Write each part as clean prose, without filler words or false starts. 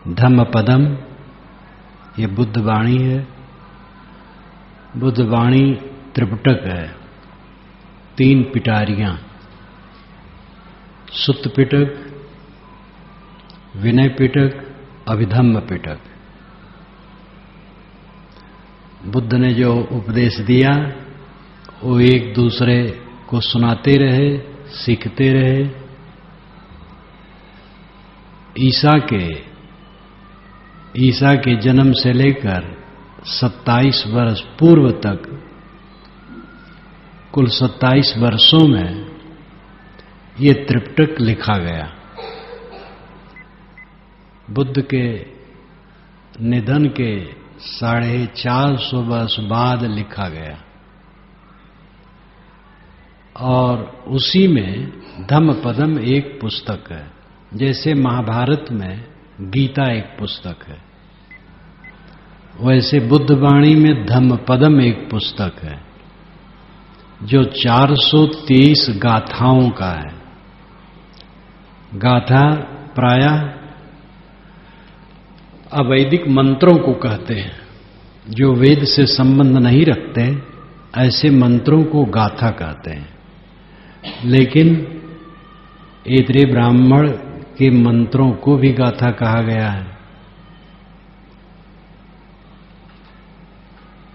धम्मपदम ये बुद्ध वाणी है। बुद्ध वाणी त्रिपिटक है, 3 पिटारियां, सुत्त पिटक, विनय पिटक, अभिधम्म पिटक। बुद्ध ने जो उपदेश दिया वो एक दूसरे को सुनाते रहे, सीखते रहे। ईसा के जन्म से लेकर 27 वर्ष पूर्व तक कुल 27 वर्षों में ये त्रिपिटक लिखा गया। बुद्ध के निधन के 450 वर्ष बाद लिखा गया और उसी में धम्मपदम एक पुस्तक है। जैसे महाभारत में गीता एक पुस्तक है, वैसे बुद्ध वाणी में धम्मपदम एक पुस्तक है जो 423 गाथाओं का है। गाथा प्रायः अवैदिक मंत्रों को कहते हैं, जो वेद से संबंध नहीं रखते ऐसे मंत्रों को गाथा कहते हैं। लेकिन ऐतरेय ब्राह्मण के मंत्रों को भी गाथा कहा गया है।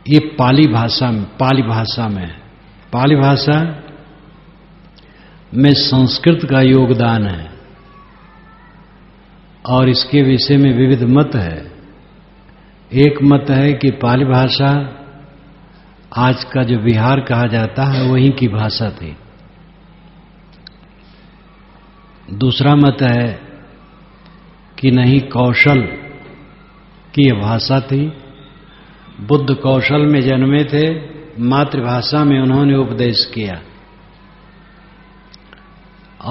ये पाली भाषा में संस्कृत का योगदान है और इसके विषय में विविध मत है। एक मत है कि पाली भाषा आज का जो बिहार कहा जाता है वहीं की भाषा थी। दूसरा मत है कि नहीं, कौशल की यह भाषा थी। बुद्ध कौशल में जन्मे थे, मातृभाषा में उन्होंने उपदेश किया।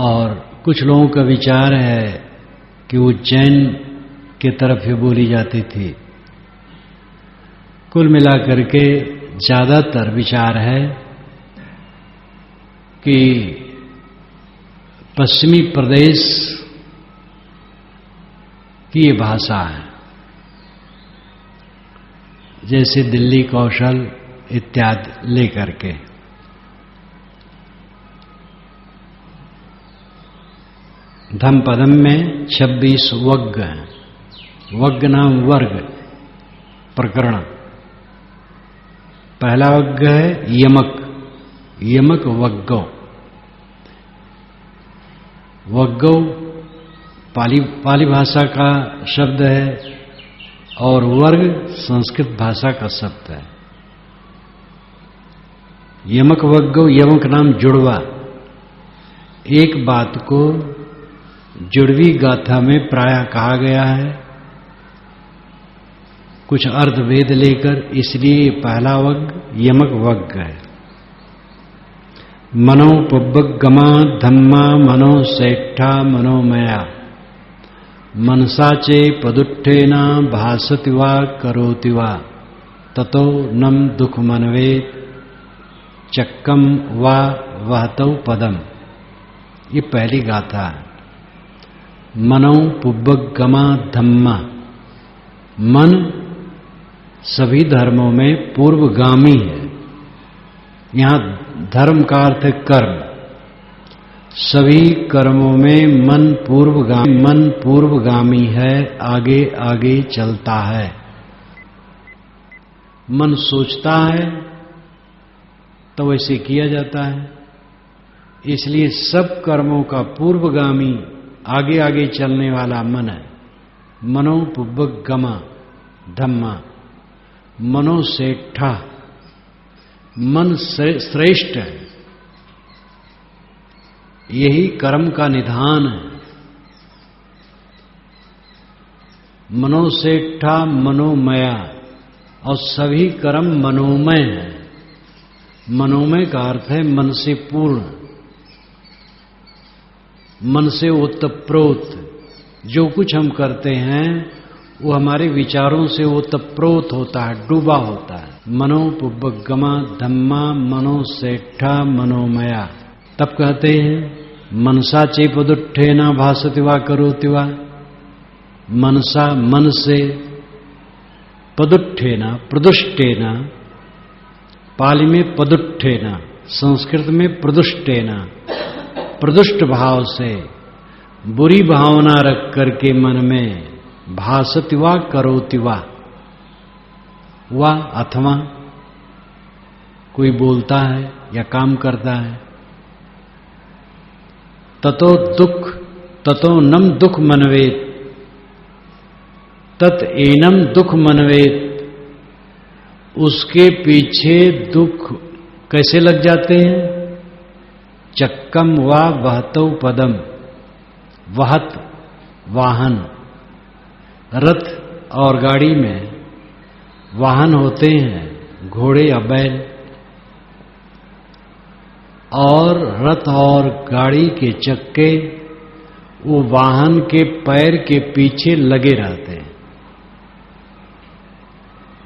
और कुछ लोगों का विचार है कि उज्जैन के तरफ ही बोली जाती थी। कुल मिलाकर के ज्यादातर विचार है कि पश्चिमी प्रदेश की ये भाषा है, जैसे दिल्ली, कौशल इत्यादि लेकर के। धम्मपदम में 26 वग्ग हैं। वग्ग नाम वर्ग, प्रकरण। पहला वग्ग है यमक, यमक वग्गो। वग्गो पाली भाषा का शब्द है और वर्ग संस्कृत भाषा का शब्द है। यमक वग्गो, यमक नाम जुड़वा। एक बात को जुड़वी गाथा में प्रायः कहा गया है, कुछ अर्थ भेद लेकर, इसलिए पहला वग्ग यमक वग्ग है। मनो पुब्बगमा धम्मा मनो सेठा मनोमया मनसा चे पदुट्ठेना भासति वा करोति वा ततो नम दुख मनवेत चक्कम वा वहतौ पदम। ये पहली गाथा है। मनो पुब्बगमा धम्मा, मन सभी धर्मों में पूर्वगामी है। यहाँ धर्म का अर्थ है कर्म। सभी कर्मों में मन पूर्वगामी है, आगे आगे चलता है। मन सोचता है तो वैसे किया जाता है। इसलिए सब कर्मों का पूर्वगामी, आगे आगे चलने वाला मन है। मनो पुब्बगमा धम्मा, मनो सेठा, मन श्रेष्ठ है। यही कर्म का निधान है। मनोसेठा मनोमया, और सभी कर्म मनोमय है। मनोमय का अर्थ है मन से पूर्ण, मन से ओतप्रोत। जो कुछ हम करते हैं वो हमारे विचारों से ओतप्रोत होता है, डूबा होता है। मनो पुब्बगमा धम्मा मनो सेठा मनोमया। तब कहते हैं मनसा चेपदुट्ठेना भासति वा करोति वा। मनसा मन से, पदुट्ठेन प्रदुष्टेन, पाली में पदुट्ठेन, संस्कृत में प्रदुष्टेन, प्रदुष्ट भाव से बुरी भावना रख करके मन में भासति वा करोति वा अथवा कोई बोलता है या काम करता है, ततो नम दुख मनवेत, तत एनम दुख मनवेत, उसके पीछे दुख कैसे लग जाते हैं? चक्कम वा वहतौ पदम, वहत वाहन, रथ और गाड़ी में वाहन होते हैं घोड़े या बैल, और रथ और गाड़ी के चक्के वो वाहन के पैर के पीछे लगे रहते हैं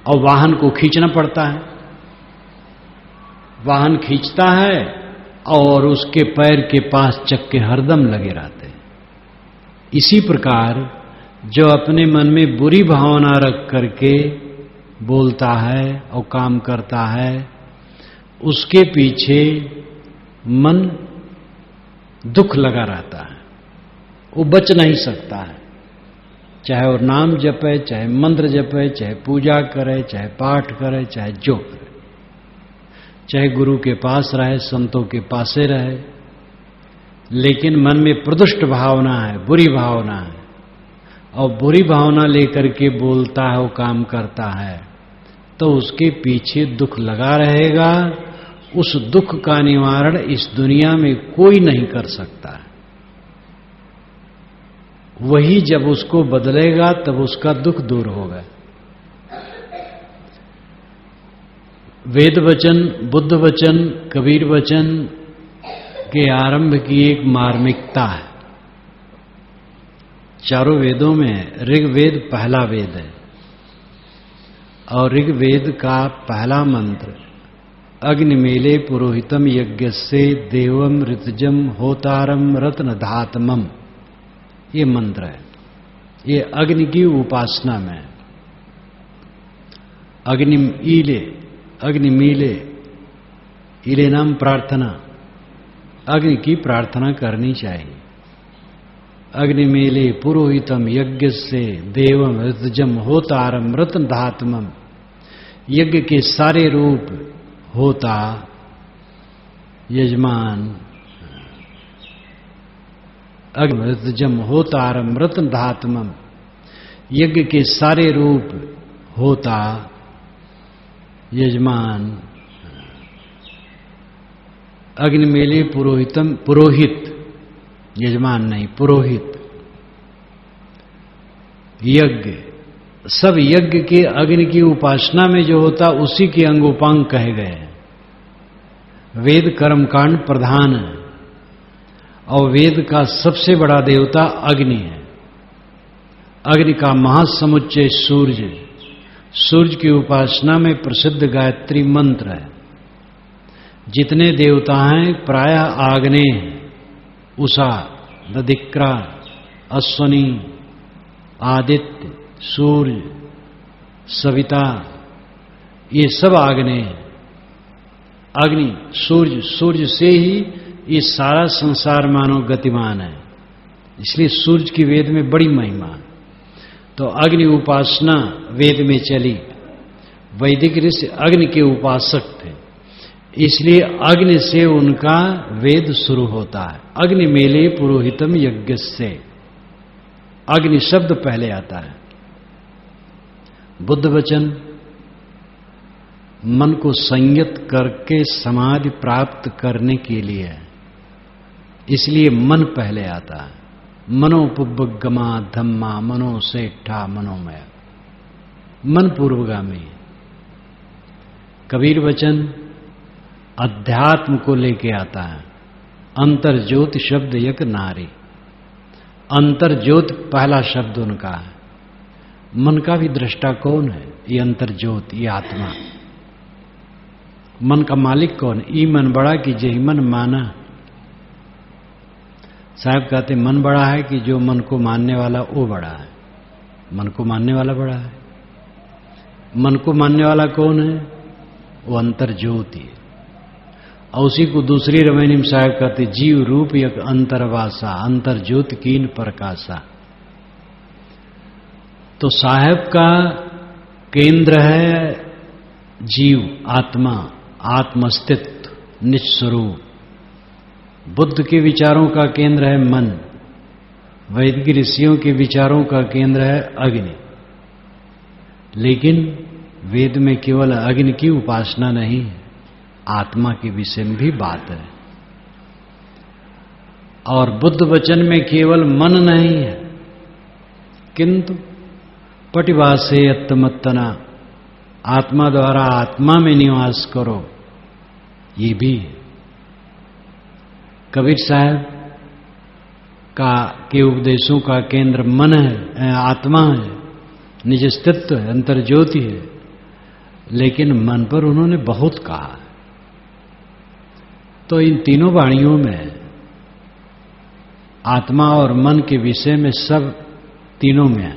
और वाहन को खींचना पड़ता है। वाहन खींचता है और उसके पैर के पास चक्के हरदम लगे रहते हैं। इसी प्रकार जो अपने मन में बुरी भावना रख करके बोलता है और काम करता है, उसके पीछे मन दुख लगा रहता है, वो बच नहीं सकता है। चाहे वो नाम जपे, चाहे मंत्र जपे, चाहे पूजा करे, चाहे पाठ करे, चाहे जो करे, चाहे गुरु के पास रहे, संतों के पासे रहे, लेकिन मन में प्रदुष्ट भावना है, बुरी भावना है, और बुरी भावना लेकर के बोलता है, वो काम करता है, तो उसके पीछे दुख लगा रहेगा। उस दुख का निवारण इस दुनिया में कोई नहीं कर सकता है। वही जब उसको बदलेगा तब उसका दुख दूर होगा। वेद वचन, बुद्ध वचन, कबीर वचन के आरंभ की एक मार्मिकता है। चारों वेदों में ऋग्वेद पहला वेद है और ऋग्वेद का पहला मंत्र अग्निमेले पुरोहितम यज्ञ से देवम ऋतजम होतारम रत्न धातमम, ये मंत्र है। ये अग्नि की उपासना में अग्निमीले इले नाम प्रार्थना, अग्नि की प्रार्थना करनी चाहिए। अग्निमेले पुरोहितम यज्ञ से देवम ऋतजम होतारम रत्न धातमम, यज्ञ के सारे रूप होता, यजमान, अग्निजम होतारम रत्न धातमम, यज्ञ के सारे रूप होता, यजमान, अग्निमेले पुरोहितम, पुरोहित, यजमान नहीं पुरोहित, यज्ञ, सब यज्ञ के अग्नि की उपासना में जो होता उसी के अंगोपांग कहे गए हैं। वेद कर्मकांड प्रधान है और वेद का सबसे बड़ा देवता अग्नि है। अग्नि का महासमुच्चय सूर्य, सूर्य की उपासना में प्रसिद्ध गायत्री मंत्र है। जितने देवता हैं प्रायः आग्नेय, उषा, दधिक्रा, अश्वनी, आदित्य, सूर्य, सविता, ये सब आग्नेय हैं। अग्नि, सूर्य, सूर्य से ही ये सारा संसार मानव गतिमान है, इसलिए सूर्य की वेद में बड़ी महिमा। तो अग्नि उपासना वेद में चली। वैदिक ऋषि अग्नि के उपासक थे, इसलिए अग्नि से उनका वेद शुरू होता है। अग्नि मेले पुरोहितम यज्ञ से, अग्नि शब्द पहले आता है। बुद्ध वचन मन को संयत करके समाधि प्राप्त करने के लिए है, इसलिए मन पहले आता है। मनोपुब्बगमा धम्मा मनोसेठा मनोमय, मन पूर्वगामी। कबीर वचन अध्यात्म को लेके आता है। अंतर ज्योति शब्द यक नारी, अंतर ज्योति पहला शब्द उनका है। मन का भी दृष्टा कौन है? ये अंतर ज्योति, ये आत्मा। मन का मालिक कौन? ई मन बड़ा कि जही मन माना। साहब कहते मन बड़ा है कि जो मन को मानने वाला वो बड़ा है। मन को मानने वाला बड़ा है। मन को मानने वाला कौन है? वो अंतर ज्योति है। और उसी को दूसरी रमैनी में साहब कहते जीव रूप यक अंतरवासा, अंतर ज्योति कीन प्रकाशा। तो साहेब का केंद्र है जीव, आत्मा, आत्मस्तित्व, निस्वरूप। बुद्ध के विचारों का केंद्र है मन, वैदिक ऋषियों के विचारों का केंद्र है अग्नि। लेकिन वेद में केवल अग्नि की उपासना नहीं है, आत्मा के विषय में भी बात है। और बुद्ध वचन में केवल मन नहीं है, किंतु पटिवासे अत्तमत्तना, आत्मा द्वारा आत्मा में निवास करो, ये भी है। कबीर साहब के उपदेशों का केंद्र मन है, आत्मा है, निज अस्तित्व है, अंतर ज्योति है। लेकिन मन पर उन्होंने बहुत कहा। तो इन तीनों वाणियों में आत्मा और मन के विषय में सब तीनों में है,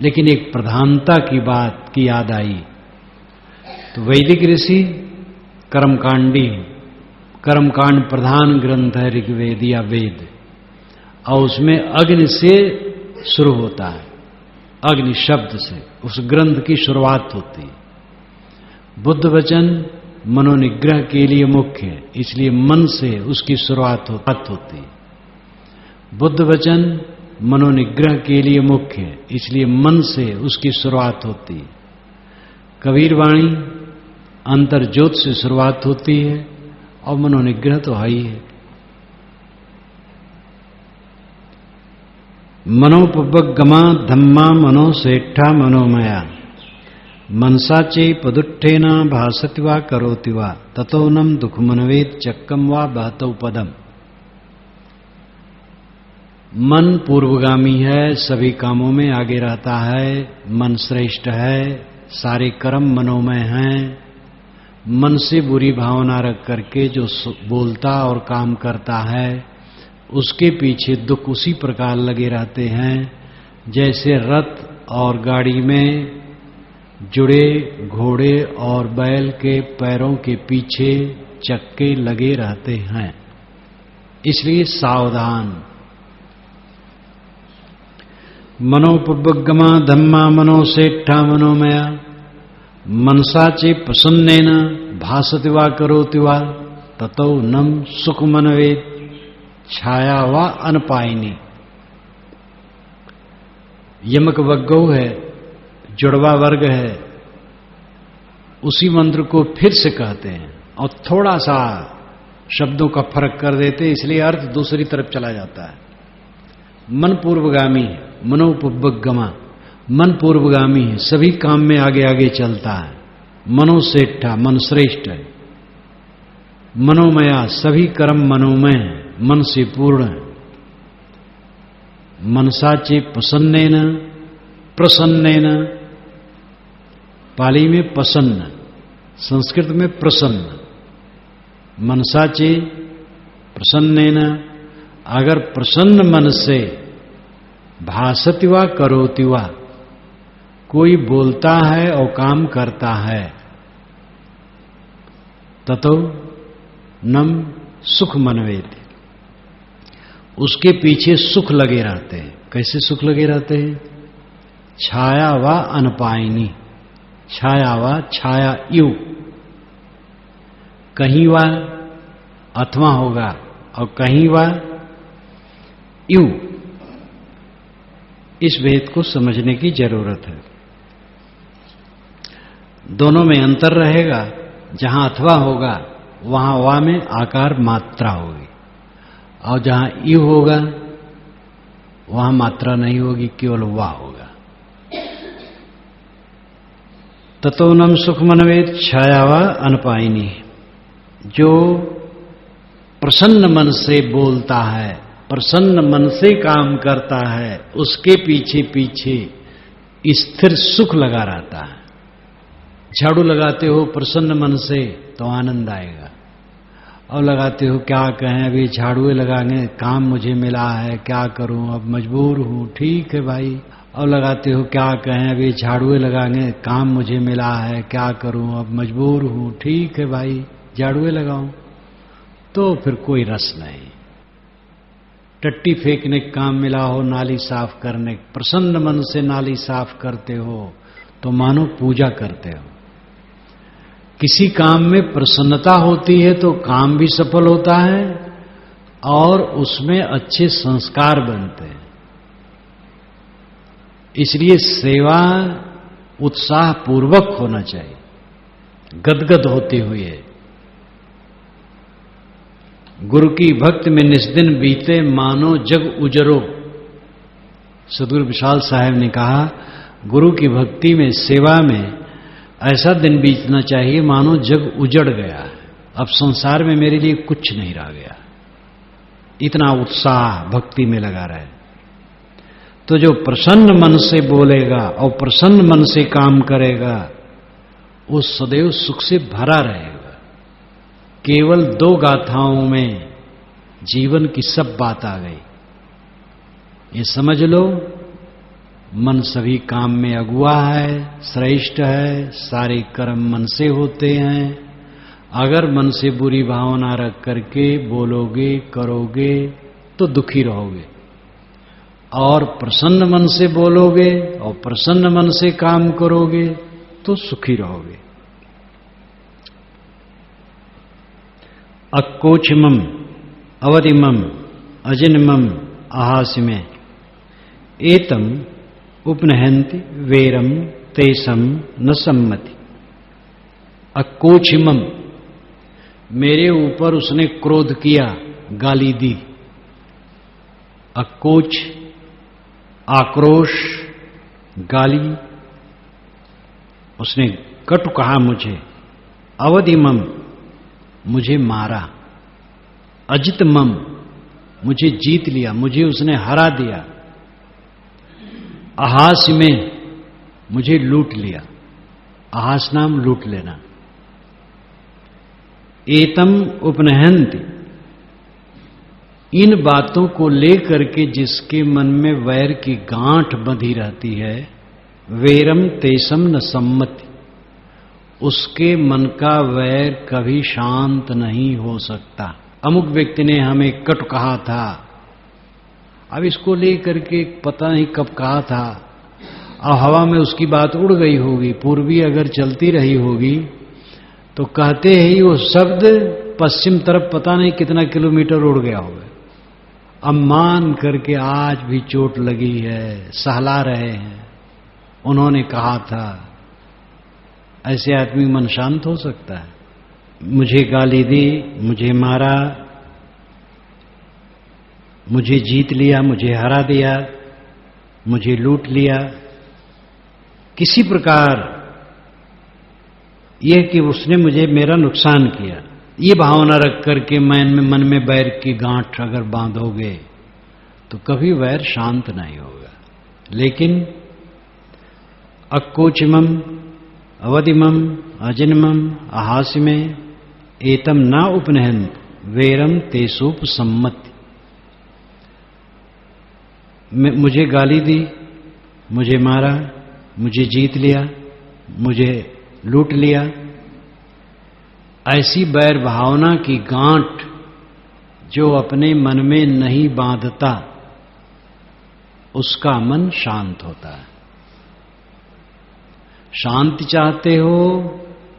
लेकिन एक प्रधानता की बात की याद आई। तो वैदिक ऋषि कर्मकांडी, कर्मकांड प्रधान ग्रंथ है ऋग्वेद या वेद, और उसमें अग्नि से शुरू होता है, अग्नि शब्द से उस ग्रंथ की शुरुआत होती है। बुद्ध वचन मनोनिग्रह के लिए मुख्य है, इसलिए मन से उसकी शुरुआत होती है। बुद्ध वचन मनोनिग्रह के लिए मुख्य है, इसलिए मन से उसकी शुरुआत होती है। कबीर वाणी अंतर ज्योत से शुरुआत होती है, और मनोनिग्रह तो है ही है। मनोपगमा धम्मा मनोसेठा मनोमया, मनसा चे पदुट्ठेना भासति वा करोति वा, ततोनम दुखमनवेद चक्कम वा बहतौ पदम। मन पूर्वगामी है, सभी कामों में आगे रहता है, मन श्रेष्ठ है, सारे कर्म मनोमय हैं। मन से बुरी भावना रख करके जो बोलता और काम करता है, उसके पीछे दुख उसी प्रकार लगे रहते हैं जैसे रथ और गाड़ी में जुड़े घोड़े और बैल के पैरों के पीछे चक्के लगे रहते हैं। इसलिए सावधान। मनोपगमा धम्मा मनोसेठा मनोमया, मनसा चे प्रसन्नेन भासति वा करोति वा, ततो नम सुख मनवेद छाया वा अनपायिनी। यमक वग्गौ है, जुड़वा वर्ग है, उसी मंत्र को फिर से कहते हैं और थोड़ा सा शब्दों का फर्क कर देते, इसलिए अर्थ दूसरी तरफ चला जाता है। मन पूर्वगामी है, मनोपगमा, मन पूर्वगामी है, सभी काम में आगे आगे चलता है। मनोसेठा, मन श्रेष्ठ है। मनोमया, सभी कर्म मनोमय है, मन से पूर्ण है। मनसा चे प्रसन्नेन, प्रसन्नेन, पाली में प्रसन्न, संस्कृत में प्रसन्न। मनसा चे प्रसन्नेन, अगर प्रसन्न मन से भासति वा करोति वा, कोई बोलता है और काम करता है, ततो नम सुख मनवेद, उसके पीछे सुख लगे रहते हैं। कैसे सुख लगे रहते हैं? छाया व अनपायिनी, छाया व छाया यू, कहीं व अथवा होगा और कहीं व यू। इस भेद को समझने की जरूरत है। दोनों में अंतर रहेगा। जहां अथवा होगा वहां वा में आकार मात्रा होगी, और जहां यू होगा वहां मात्रा नहीं होगी, केवल वा होगा। ततो नम सुख मनवेद छाया वा अनपायिनी। जो प्रसन्न मन से बोलता है, प्रसन्न मन से काम करता है, उसके पीछे पीछे स्थिर सुख लगा रहता है। झाड़ू लगाते हो प्रसन्न मन से तो आनंद आएगा, और लगाते हो क्या कहें, अभी झाड़ुए लगाने, काम मुझे मिला है, क्या करूं, अब मजबूर हूं, ठीक है भाई, अब लगाते हो क्या कहें, अभी झाड़ुए लगाएंगे, काम मुझे मिला है, क्या करूं, अब मजबूर हूं, ठीक है भाई झाड़ुए लगाऊं, तो फिर कोई रस नहीं। टट्टी फेंकने का काम मिला हो, नाली साफ करने, प्रसन्न मन से नाली साफ करते हो तो मानो पूजा करते हो। किसी काम में प्रसन्नता होती है तो काम भी सफल होता है और उसमें अच्छे संस्कार बनते हैं। इसलिए सेवा उत्साह पूर्वक होना चाहिए, गदगद होते हुए। गुरु की भक्ति में निस्दिन बीते, मानो जग उजरो। सदगुरु विशाल साहब ने कहा, गुरु की भक्ति में, सेवा में ऐसा दिन बीतना चाहिए मानो जग उजड़ गया, अब संसार में मेरे लिए कुछ नहीं रह गया। इतना उत्साह भक्ति में लगा रहे। तो जो प्रसन्न मन से बोलेगा और प्रसन्न मन से काम करेगा, वो सदैव सुख से भरा रहेगा। केवल 2 गाथाओं में जीवन की सब बात आ गई। ये समझ लो, मन सभी काम में अगुआ है, श्रेष्ठ है, सारे कर्म मन से होते हैं। अगर मन से बुरी भावना रख करके बोलोगे करोगे तो दुखी रहोगे, और प्रसन्न मन से बोलोगे और प्रसन्न मन से काम करोगे तो सुखी रहोगे। अक्कोचिमम अवधिमम अजिनमम आहासिमे एतम उपनहन्ति वेरम तेसम न सम्मति। अक्कोचिमम, मेरे ऊपर उसने क्रोध किया, गाली दी। अक्कोच आक्रोश, गाली, उसने कटु कहा मुझे। अवधिमम, मुझे मारा। अजितमम, मुझे जीत लिया, मुझे उसने हरा दिया। अहास में, मुझे लूट लिया। अहास नाम लूट लेना। एतम उपनहन्ति, इन बातों को लेकर के जिसके मन में वैर की गांठ बंधी रहती है, वेरम तेसम न सम्मति, उसके मन का वैर कभी शांत नहीं हो सकता। अमुक व्यक्ति ने हमें कटु कहा था, अब इसको लेकर के पता नहीं कब कहा था, अब हवा में उसकी बात उड़ गई होगी, पूर्वी अगर चलती रही होगी तो कहते ही वो शब्द पश्चिम तरफ पता नहीं कितना किलोमीटर उड़ गया होगा। अब मान करके आज भी चोट लगी है, सहला रहे हैं, उन्होंने कहा था। ऐसे आदमी मन शांत हो सकता है? मुझे गाली दी, मुझे मारा, मुझे जीत लिया, मुझे हरा दिया, मुझे लूट लिया, किसी प्रकार यह कि उसने मुझे मेरा नुकसान किया, ये भावना रख करके मन में बैर की गांठ अगर बांधोगे तो कभी वैर शांत नहीं होगा। लेकिन अक्कोचिमम अवधिमम अजिनमम अहासिमे एतम न उपनहन्त वेरम तेसोप सम्मति। मुझे गाली दी, मुझे मारा, मुझे जीत लिया, मुझे लूट लिया, ऐसी बैर भावना की गांठ जो अपने मन में नहीं बांधता, उसका मन शांत होता है। शांति चाहते हो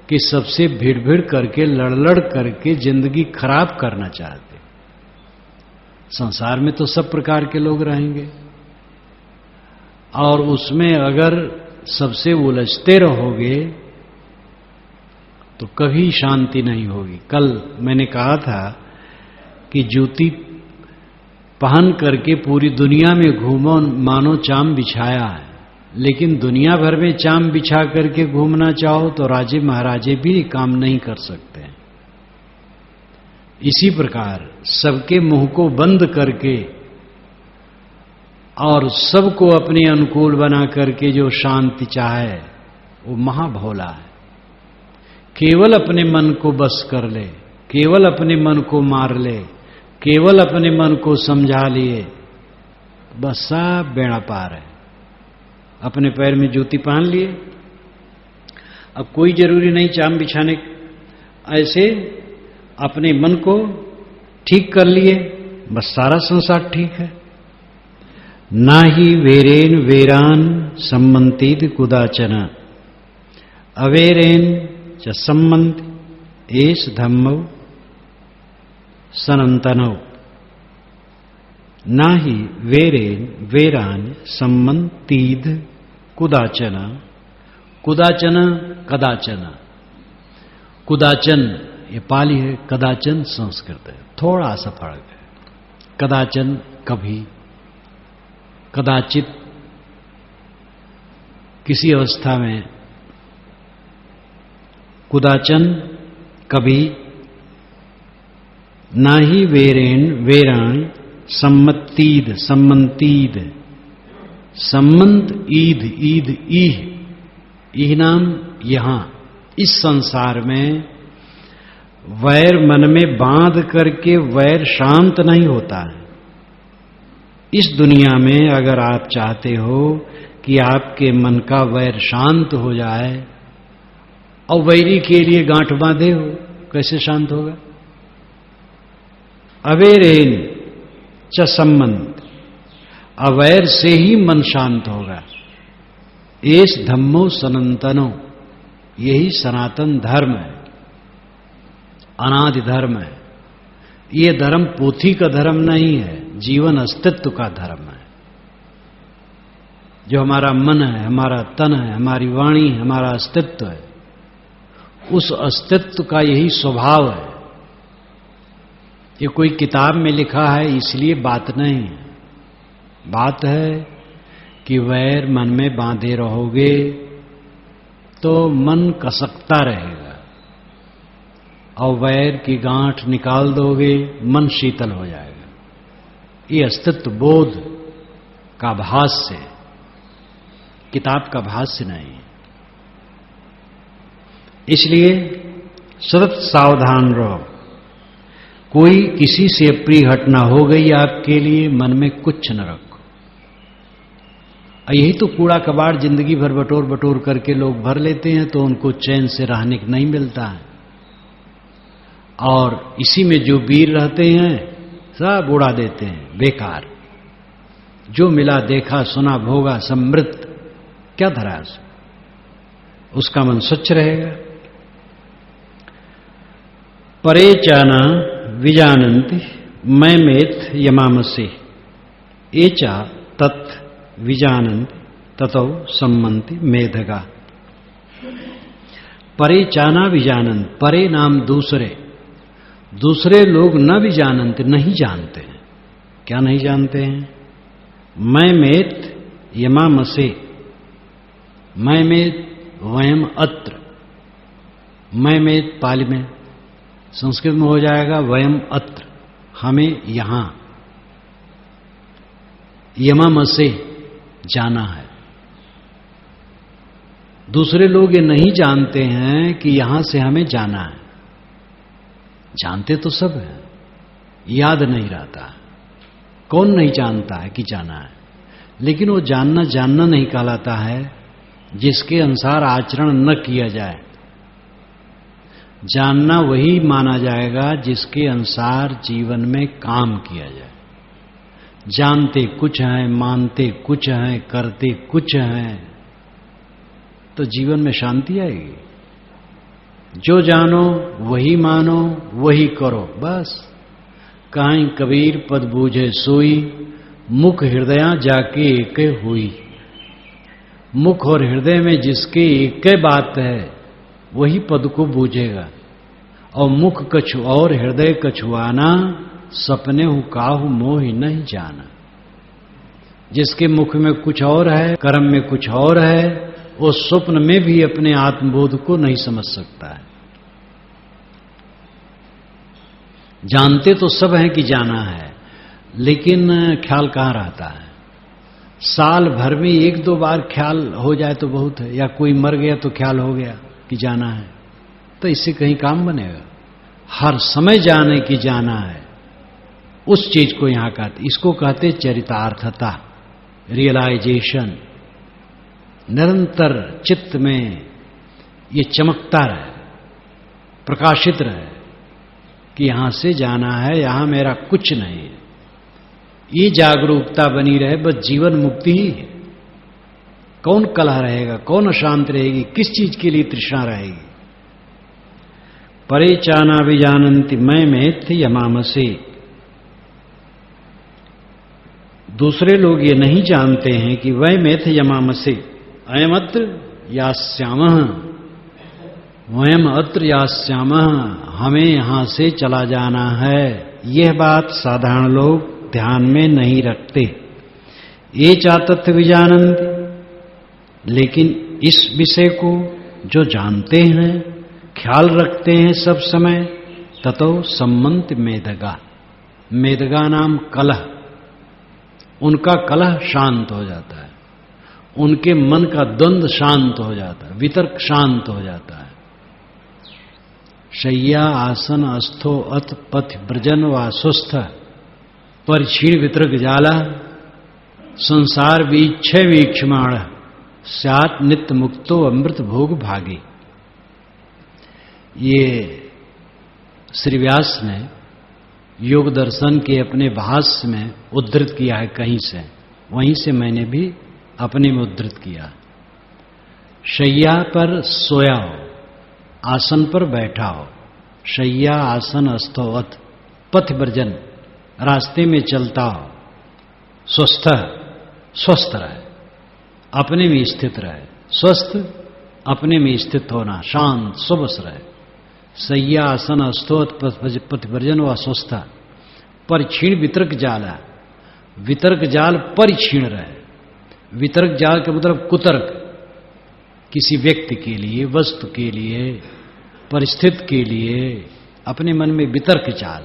कि सबसे भीड़ करके लड़ करके जिंदगी खराब करना चाहते? संसार में तो सब प्रकार के लोग रहेंगे और उसमें अगर सबसे उलझते रहोगे तो कभी शांति नहीं होगी। कल मैंने कहा था कि जूती पहन करके पूरी दुनिया में घूमो मानो चाम बिछाया है, लेकिन दुनिया भर में चाम बिछा करके घूमना चाहो तो राजे महाराजे भी काम नहीं कर सकते। इसी प्रकार सबके मुंह को बंद करके और सबको अपने अनुकूल बना करके जो शांति चाहे वो महाभोला है। केवल अपने मन को बस कर ले, केवल अपने मन को मार ले, केवल अपने मन को समझा लिए, बस सब बेड़ा पार है। अपने पैर में जूती पहन लिए, अब कोई जरूरी नहीं चाम बिछाने, ऐसे अपने मन को ठीक कर लिए, बस सारा संसार ठीक है। ना ही वेरेन वेरान सम्मंतिद कुदाचन अवेरेन च सम्मंत एस धम्मो सनंतनौ। ना ही वेरेन वेरान सम्मंतीद कुदाचन, कुदाचन कदाचन, कुदाचन ये पाली है, कदाचन संस्कृत है, थोड़ा सा फर्क है। कदाचन कभी, कदाचित किसी अवस्था में, कुदाचन कभी। ना ही वेरेन वेरान सम्मतीद, सम्मंतीद, सम्मंत ईद, ईद ईह नाम यहां इस संसार में वैर मन में बांध करके वैर शांत नहीं होता है। इस दुनिया में अगर आप चाहते हो कि आपके मन का वैर शांत हो जाए और वैरी के लिए गांठ बांधे हो, कैसे शांत होगा? अवेरेन च संबंध, अवैर से ही मन शांत होगा। एस धम्मो सनातनो, यही सनातन धर्म है, अनादि धर्म है। ये धर्म पोथी का धर्म नहीं है, जीवन अस्तित्व का धर्म है। जो हमारा मन है, हमारा तन है, हमारी वाणी, हमारा अस्तित्व है, उस अस्तित्व का यही स्वभाव है। ये कोई किताब में लिखा है इसलिए बात नहीं है। बात है कि वैर मन में बांधे रहोगे तो मन कसकता रहेगा, और वैर की गांठ निकाल दोगे मन शीतल हो जाएगा। ये अस्तित्व बोध का भाष्य है, किताब का भाष्य नहीं है। इसलिए सतत सावधान रहो। कोई किसी से अप्रिय घटना हो गई आपके लिए, मन में कुछ न रखो। यही तो कूड़ा कबाड़ जिंदगी भर बटोर बटोर करके लोग भर लेते हैं, तो उनको चैन से रहने को नहीं मिलता है। और इसी में जो वीर रहते हैं सब उड़ा देते हैं, बेकार। जो मिला देखा सुना भोगा समृद्ध, क्या धरा है? उसका मन स्वच्छ रहेगा। परे चाना विजानन्ति मैमेत यमामसे एचा तत् विजानन्ति ततो सम्मन्ति मेधगा। परे चाना विजानन्त, परे नाम दूसरे, दूसरे लोग न भी जानते, नहीं जानते हैं। क्या नहीं जानते हैं? मैमेत यमामसे, मैमेत वयम अत्र, मैमेत पाली में, संस्कृत में हो जाएगा वयम अत्र, हमें यहां। यमामसे जाना है। दूसरे लोग ये नहीं जानते हैं कि यहां से हमें जाना है। जानते तो सब है, याद नहीं रहता। कौन नहीं जानता है कि जाना है, लेकिन वो जानना जानना नहीं कहलाता है जिसके अनुसार आचरण न किया जाए। जानना वही माना जाएगा जिसके अनुसार जीवन में काम किया जाए। जानते कुछ हैं, मानते कुछ हैं, करते कुछ हैं, तो जीवन में शांति आएगी। जो जानो वही मानो, वही करो, बस। काहीं कबीर पद बूझे सोई, मुख हृदया जाके एक हुई। मुख और हृदय में जिसके एक बात है वही पद को बूझेगा। और मुख कछु और हृदय कछुआना, सपने हु काहू मोहि नहीं जाना। जिसके मुख में कुछ और है, कर्म में कुछ और है, वो स्वप्न में भी अपने आत्मबोध को नहीं समझ सकता है। जानते तो सब हैं कि जाना है, लेकिन ख्याल कहाँ रहता है। साल भर में एक दो बार ख्याल हो जाए तो बहुत है, या कोई मर गया तो ख्याल हो गया कि जाना है, तो इससे कहीं काम बनेगा? हर समय जाने की जाना है, उस चीज को यहां कहते, इसको कहते चरितार्थता, रियलाइजेशन। निरंतर चित्त में ये चमकता रहे, प्रकाशित रहे कि यहां से जाना है, यहां मेरा कुछ नहीं है। ये जागरूकता बनी रहे, बस जीवन मुक्ति ही है। कौन कलह रहेगा, कौन अशांत रहेगी, किस चीज के लिए तृष्णा रहेगी। परे चाना विजानंति मैं मेथ यमामसे। दूसरे लोग ये नहीं जानते हैं कि वह मेथ यमामसे अयमत्र यास्यामः, वयम अत्र यास्यामः, हमें यहां से चला जाना है। यह बात साधारण लोग ध्यान में नहीं रखते। ये चातत्व विजानन्ति, लेकिन इस विषय को जो जानते हैं, ख्याल रखते हैं सब समय, ततो सम्मन्त मेधगा, मेधगा नाम कलह, उनका कलह शांत हो जाता है, उनके मन का द्वंद्व शांत हो जाता है, वितर्क शांत हो जाता है। शय्या आसन अस्थो अथ पथ ब्रजन व सुस्थ परिक्षीण वितर्क जाला संसार वीक्षय वीक्षमाण स्यात् नित्य मुक्तो अमृत भोग भागी। ये श्री व्यास ने योग दर्शन के अपने भाष्य में उद्धृत किया है कहीं से, वहीं से मैंने भी अपने में उद्धृत किया। शैया पर सोया हो, आसन पर बैठा हो, शैया आसन अस्थो अथ पथ वर्जन, रास्ते में चलता हो, स्वस्थ स्वस्थ रहे, अपने में स्थित रहे, स्वस्थ अपने में स्थित होना, शांत सुबस रहे। शय्या आसन अस्थोत पथिवर्जन व स्वस्थ परिक्षीण वितर्क जाला, वितर्क जाल परिक्षीण रहे। वितर्क जाल का मतलब कुतर्क, किसी व्यक्ति के लिए, वस्तु के लिए, परिस्थिति के लिए अपने मन में वितर्क जाल,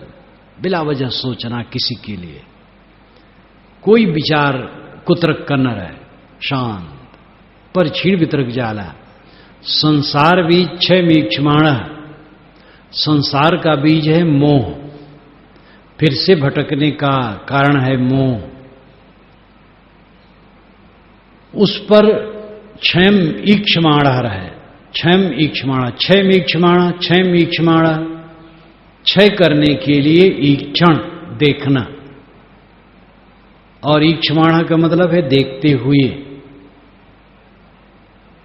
बिला वजह सोचना किसी के लिए, कोई विचार कुतर्क का न रहे, शांत। परिक्षीण वितर्क जाला संसार बीज छह मीक्षमाण, संसार का बीज है मोह, फिर से भटकने का कारण है मोह। उस पर क्षम ईक्षमाण है, क्षम ईक्षमाण, छह मीक्षमाण, छह मीक्षमाण, क्षय करने के लिए ईक्षण देखना, और ईक्षमाण का मतलब है देखते हुए।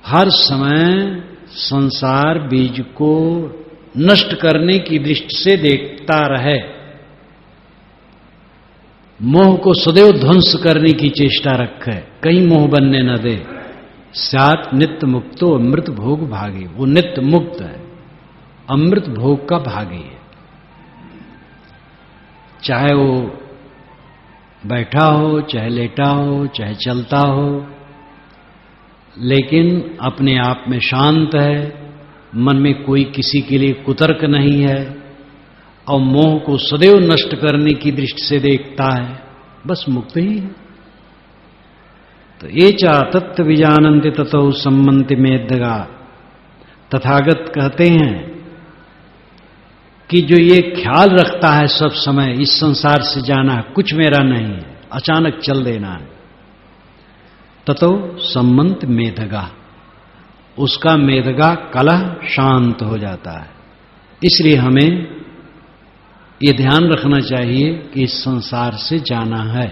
हर समय संसार बीज को नष्ट करने की दृष्टि से देखता रहे, मोह को सदैव ध्वंस करने की चेष्टा रखे, कहीं मोह बनने न दे। स्यात् नित्य मुक्तो अमृत भोग भागी, वो नित्य मुक्त है, अमृत भोग का भागी है। चाहे वो बैठा हो, चाहे लेटा हो, चाहे चलता हो, लेकिन अपने आप में शांत है, मन में कोई किसी के लिए कुतर्क नहीं है, और मोह को सदैव नष्ट करने की दृष्टि से देखता है, बस मुक्त ही है। तो ये चा तत्व विजानन्ति ततो सम्मन्ति मेदगा। तथागत कहते हैं कि जो ये ख्याल रखता है सब समय इस संसार से जाना है, कुछ मेरा नहीं है, अचानक चल देना है, ततो सम्मन्त मेधगा, उसका मेधगा कलह शांत हो जाता है। इसलिए हमें ये ध्यान रखना चाहिए कि इस संसार से जाना है।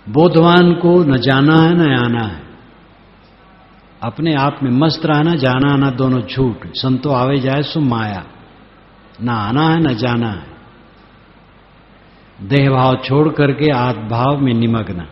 बोधवान को न जाना है न आना है, अपने आप में मस्त रहना, जाना आना दोनों झूठ, संतो आवे जाए सो माया, न आना है न जाना है। देह भाव छोड़ करके आत्म भाव में निमग्न।